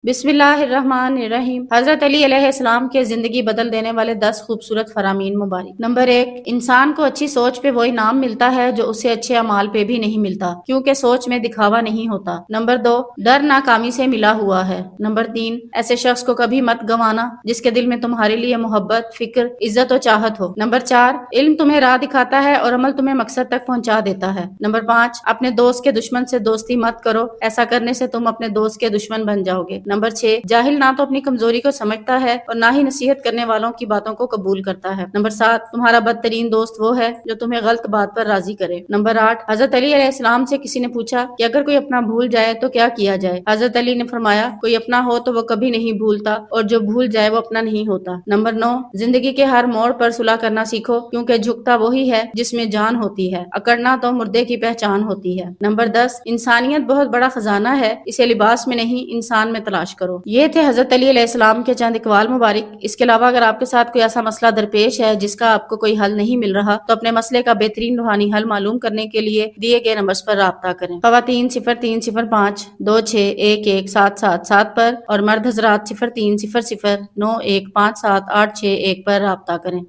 بسم اللہ الرحمن الرحیم۔ حضرت علی علیہ السلام کے زندگی بدل دینے والے 10 خوبصورت فرامین مبارک۔ نمبر 1، انسان کو اچھی سوچ پہ وہ انعام ملتا ہے جو اسے اچھے اعمال پہ بھی نہیں ملتا، کیونکہ سوچ میں دکھاوا نہیں ہوتا۔ نمبر 2، ڈر ناکامی سے ملا ہوا ہے۔ نمبر 3، ایسے شخص کو کبھی مت گنوانا جس کے دل میں تمہارے لیے محبت، فکر، عزت و چاہت ہو۔ نمبر 4، علم تمہیں راہ دکھاتا ہے اور عمل تمہیں مقصد تک پہنچا دیتا ہے۔ نمبر 5، اپنے دوست کے دشمن سے دوستی مت کرو، ایسا کرنے سے تم اپنے دوست کے دشمن بن جاؤ گے۔ نمبر 6، جاہل نہ تو اپنی کمزوری کو سمجھتا ہے اور نہ ہی نصیحت کرنے والوں کی باتوں کو قبول کرتا ہے۔ نمبر 7، تمہارا بدترین دوست وہ ہے جو تمہیں غلط بات پر راضی کرے۔ نمبر 8، حضرت علی علیہ السلام سے کسی نے پوچھا کہ اگر کوئی اپنا بھول جائے تو کیا کیا جائے؟ حضرت علی نے فرمایا، کوئی اپنا ہو تو وہ کبھی نہیں بھولتا، اور جو بھول جائے وہ اپنا نہیں ہوتا۔ نمبر 9، زندگی کے ہر موڑ پر صلح کرنا سیکھو، کیونکہ جھکتا وہی ہے جس میں جان ہوتی ہے، اکڑنا تو مردے کی پہچان ہوتی ہے۔ نمبر 10، انسانیت بہت بڑا خزانہ ہے، اسے لباس میں نہیں انسان میں تلاش کرو۔ یہ تھے حضرت علی علیہ السلام کے چند اقوال مبارک۔ اس کے علاوہ اگر آپ کے ساتھ کوئی ایسا مسئلہ درپیش ہے جس کا آپ کو کوئی حل نہیں مل رہا، تو اپنے مسئلے کا بہترین روحانی حل معلوم کرنے کے لیے دیے گئے نمبرز پر رابطہ کریں۔ خواتین 0305 261177 پر اور مرد حضرات 0300 915786 1 پر رابطہ کریں۔